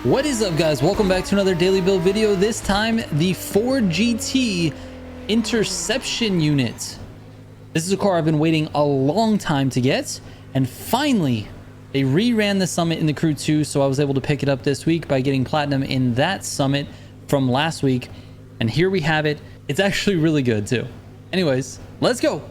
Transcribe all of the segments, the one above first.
What is up, guys? Welcome back to another daily build video. This time the Ford GT Interception unit. This is a car I've been waiting a long time to get, and finally they reran the summit in the Crew 2, so I was able to pick it up this week by getting platinum in that summit from last week, and here we have it. It's actually really good too. Anyways, let's go.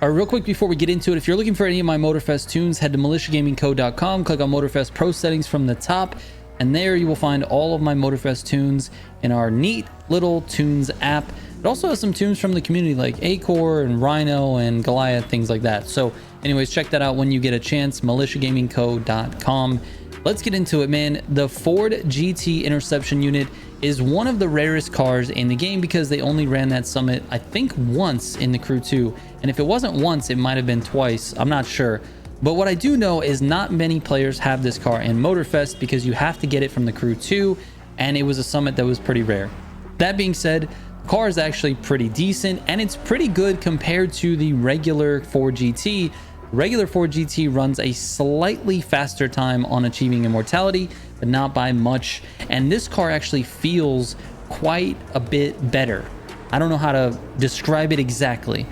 All right, real quick before we get into it, if you're looking for any of my Motorfest tunes, head to militiagamingco.com, click on Motorfest Pro Settings from the top, and there you will find all of my Motorfest tunes in our neat little tunes app. It also has some tunes from the community like Acor and Rhino and Goliath, things like that. So anyways, check that out when you get a chance, militiagamingco.com. Let's get into it, man. The Ford GT Interception unit is one of the rarest cars in the game because they only ran that summit, I think, once in the Crew 2. And if it wasn't once, it might have been twice. I'm not sure. But what I do know is not many players have this car in Motorfest because you have to get it from the Crew 2, and it was a summit that was pretty rare. That being said, the car is actually pretty decent, and it's pretty good compared to the regular Ford GT. Regular Ford GT runs a slightly faster time on achieving immortality, but not by much. And this car actually feels quite a bit better. I don't know how to describe it exactly,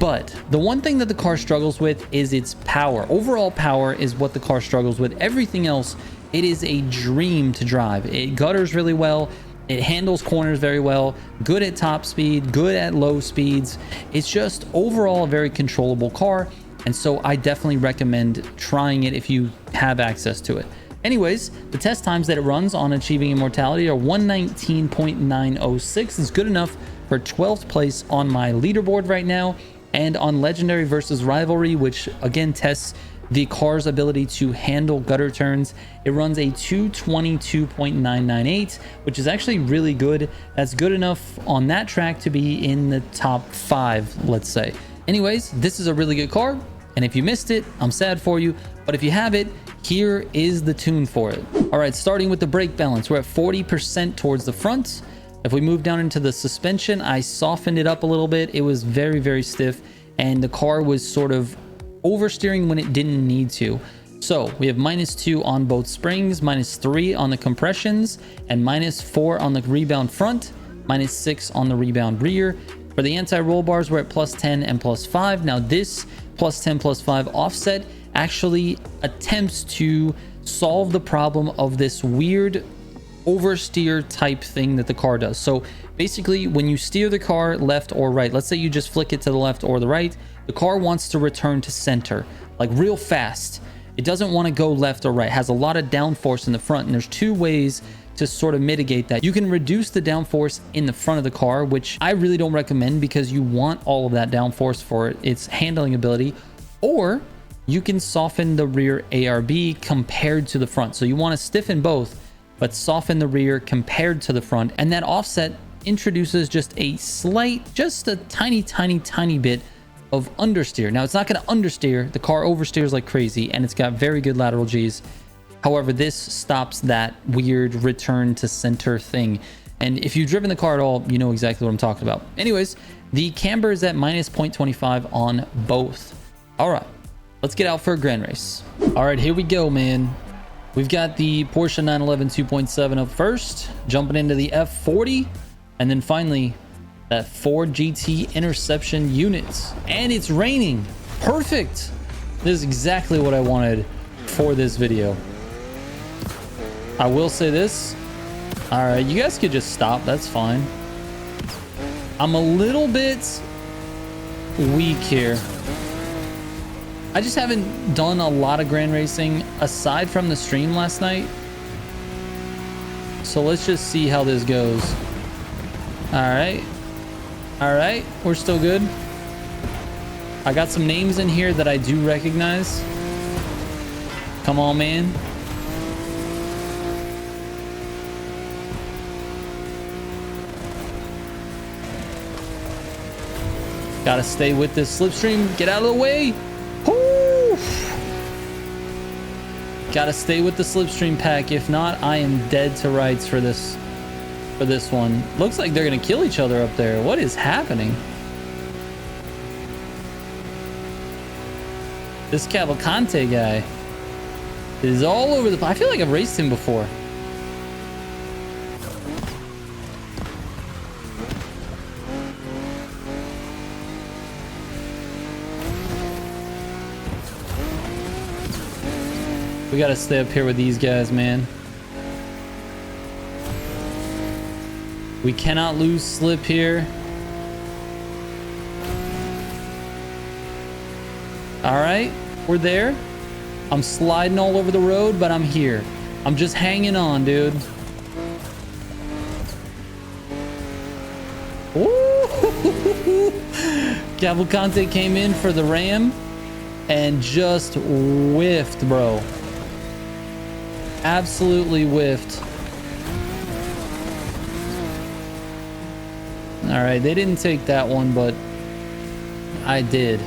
but the one thing that the car struggles with is its power. Overall power is what the car struggles with. Everything else, it is a dream to drive. It gutters really well. It handles corners very well, good at top speed, good at low speeds. It's just overall a very controllable car. And so I definitely recommend trying it if you have access to it. Anyways, the test times that it runs on achieving immortality are 119.906. It's good enough for 12th place on my leaderboard right now. And on legendary versus rivalry, which again tests the car's ability to handle gutter turns, it runs a 222.998, which is actually really good. That's good enough on that track to be in the top 5, let's say. Anyways, this is a really good car, and if you missed it, I'm sad for you, but if you have it, here is the tune for it. All right, starting with the brake balance, we're at 40% towards the front. If we move down into the suspension, I softened it up a little bit. It was very, very stiff, and the car was sort of oversteering when it didn't need to. So we have -2 on both springs, -3 on the compressions, and -4 on the rebound front, -6 on the rebound rear. For the anti-roll bars, we're at +10 and +5. Now this +10, +5 offset actually attempts to solve the problem of this weird oversteer type thing that the car does. So basically, when you steer the car left or right, let's say you just flick it to the left or the right, the car wants to return to center, like real fast. It doesn't want to go left or right. It has a lot of downforce in the front, and there's two ways to sort of mitigate that. You can reduce the downforce in the front of the car, which I really don't recommend because you want all of that downforce for its handling ability, or you can soften the rear ARB compared to the front. So you want to stiffen both, but soften the rear compared to the front, and that offset introduces just a slight, just a tiny bit of understeer. Now it's not going to understeer, the car oversteers like crazy, and it's got very good lateral G's. However, this stops that weird return to center thing. And if you've driven the car at all, you know exactly what I'm talking about. Anyways, the camber is at -0.25 on both. All right, let's get out for a grand race. All right, here we go, man. We've got the Porsche 911 2.7 up first, jumping into the F40, and then finally that Ford GT Interception unit. And it's raining. Perfect. This is exactly what I wanted for this video. I will say this. All right, you guys could just stop. That's fine. I'm a little bit weak here. I just haven't done a lot of grand racing aside from the stream last night. So let's just see how this goes. All right. All right, we're still good. I got some names in here that I do recognize. Come on, man. Gotta stay with this slipstream. Get out of the way. Woo! Gotta stay with the slipstream pack. If not, I am dead to rights for this one. Looks like they're gonna kill each other up there. What is happening? This Cavalcante guy is all over the... I feel like I've raced him before. We gotta stay up here with these guys, man. We cannot lose slip here. All right, we're there. I'm sliding all over the road, but I'm here. I'm just hanging on, dude. Ooh. Cavalcante came in for the ram and just whiffed, bro. Absolutely whiffed. All right, they didn't take that one, but I did.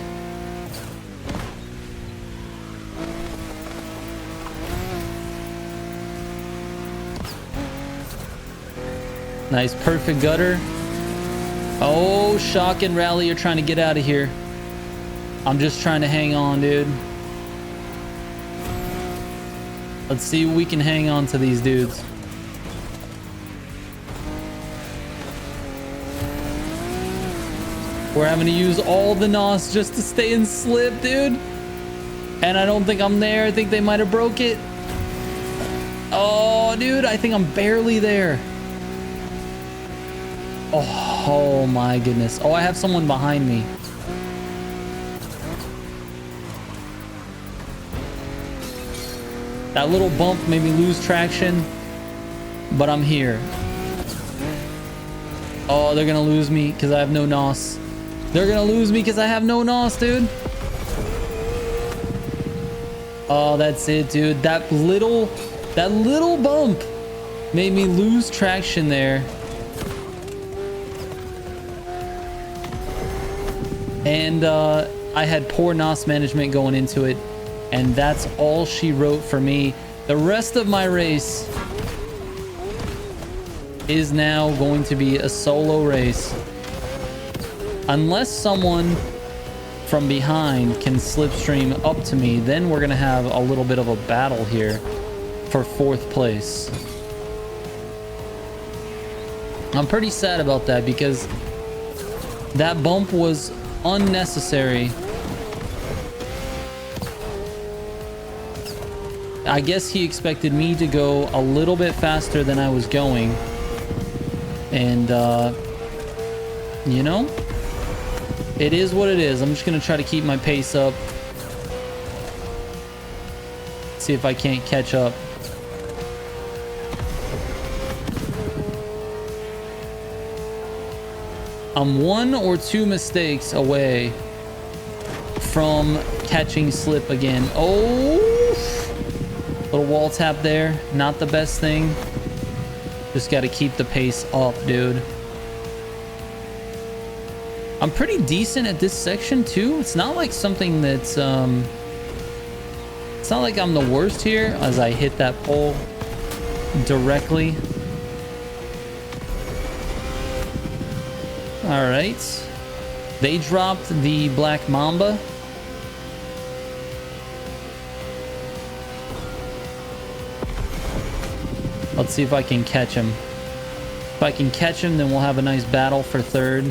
Nice, perfect gutter. Oh, shock and rally, you're trying to get out of here. I'm just trying to hang on, dude. Let's see if we can hang on to these dudes. We're having to use all the NOS just to stay in slip, dude. And I don't think I'm there. I think they might have broke it. Oh, dude, I think I'm barely there. Oh my goodness. Oh, I have someone behind me. That little bump made me lose traction, but I'm here. Oh, they're gonna lose me because I have no NOS. They're gonna lose me because I have no NOS, dude. Oh, that's it, dude. That little bump made me lose traction there. And I had poor NOS management going into it, and that's all she wrote for me. The rest of my race is now going to be a solo race. Unless someone from behind can slipstream up to me, then we're gonna have a little bit of a battle here for 4th place. I'm pretty sad about that because that bump was unnecessary. I guess he expected me to go a little bit faster than I was going. And, you know, it is what it is. I'm just going to try to keep my pace up. See if I can't catch up. I'm 1 or 2 mistakes away from catching slip again. Oh, little wall tap there. Not the best thing. Just got to keep the pace up, dude. I'm pretty decent at this section too. It's not like something that's it's not like I'm the worst here as I hit that pole directly. All right, they dropped the Black Mamba. Let's see if I can catch him. If I can catch him, then we'll have a nice battle for 3rd.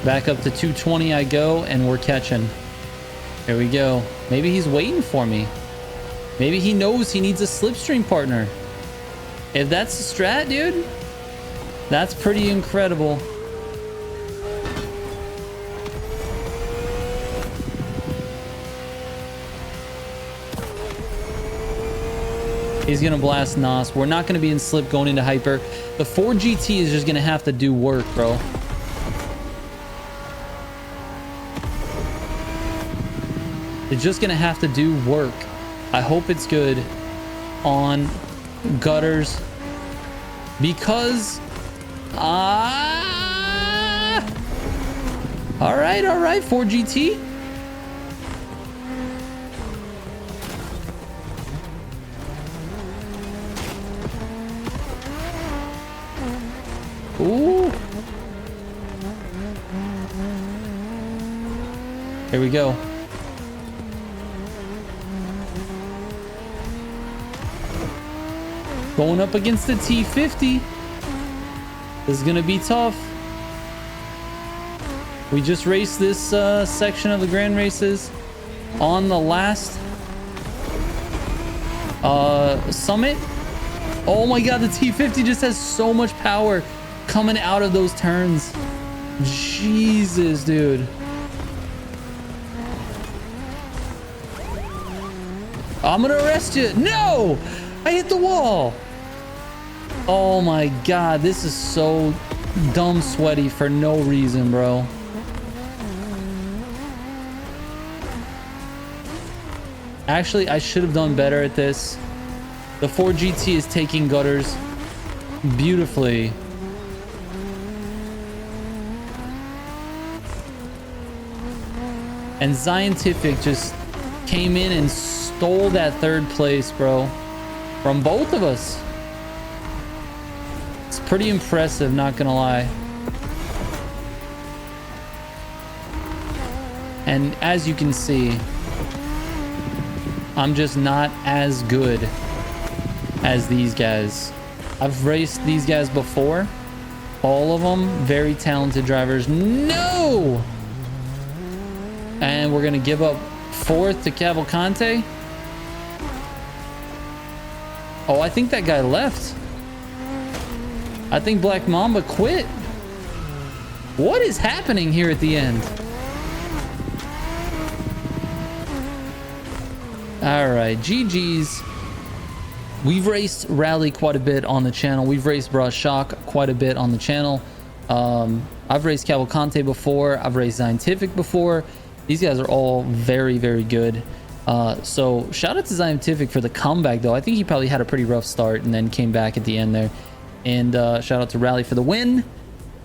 Back up to 220 I go, and we're catching. Here we go. Maybe he's waiting for me. Maybe he knows he needs a slipstream partner. If that's the strat, dude, that's pretty incredible. He's gonna blast NOS. We're not gonna be in slip going into hyper. The 4GT is just gonna have to do work, bro. It's just gonna have to do work. I hope it's good on gutters because all right, 4GT. Here we go. Going up against the T50. This is going to be tough. We just raced this section of the Grand Races on the last summit. Oh my god, the T50 just has so much power coming out of those turns. Jesus, dude. I'm gonna arrest you. No! I hit the wall. Oh my god, this is so dumb sweaty for no reason, bro. Actually, I should have done better at this. The Ford GT is taking gutters beautifully. And Scientific just came in and stole that third place, bro, from both of us. It's pretty impressive, not gonna lie. And as you can see, I'm just not as good as these guys. I've raced these guys before. All of them very talented drivers. No! And we're gonna give up fourth to Cavalcante. Oh, I think that guy left. I think Black Mamba quit. What is happening here at the end? All right, GG's. We've raced Rally quite a bit on the channel. We've raced Brush Shock quite a bit on the channel. I've raced Cavalcante before. I've raced Scientific before. These guys are all very, very good. So shout out to Scientific for the comeback, though. I think he probably had a pretty rough start and then came back at the end there. And shout out to Rally for the win.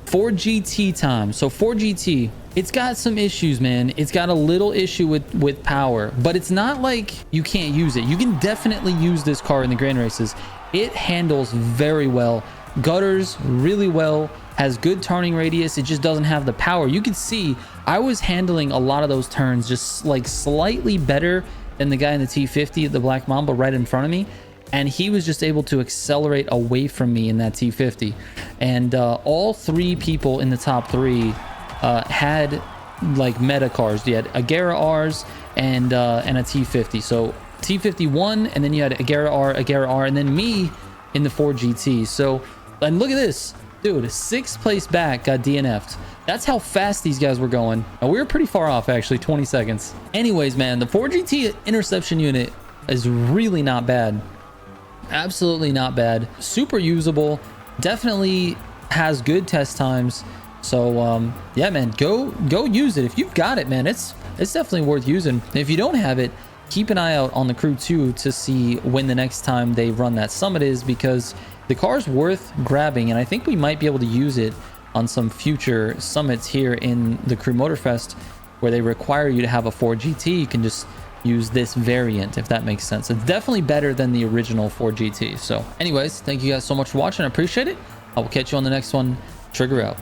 Ford GT time. So Ford GT, it's got some issues, man. It's got a little issue with power, but it's not like you can't use it. You can definitely use this car in the Grand Races. It handles very well. Gutters really well. Has good turning radius. It just doesn't have the power. You can see I was handling a lot of those turns just like slightly better than the guy in the T50, the Black Mamba right in front of me. And he was just able to accelerate away from me in that T50. And all three people in the top three had like meta cars. You had Agera Rs and a T50. So T50 won, and then you had Agera R, and then me in the Ford GT. So, and look at this. Dude, 6th place back got DNF'd. That's how fast these guys were going. And we were pretty far off, actually, 20 seconds. Anyways, man, the Ford GT interception unit is really not bad. Absolutely not bad. Super usable. Definitely has good test times. So, yeah, man, go use it. If you've got it, man, it's definitely worth using. If you don't have it, keep an eye out on the Crew 2 to see when the next time they run that summit is, because the car's worth grabbing, and I think we might be able to use it on some future summits here in the Crew Motorfest where they require you to have a Ford GT. You can just use this variant, if that makes sense. It's definitely better than the original Ford GT. So anyways, thank you guys so much for watching. I appreciate it. I will catch you on the next one. Trigger out.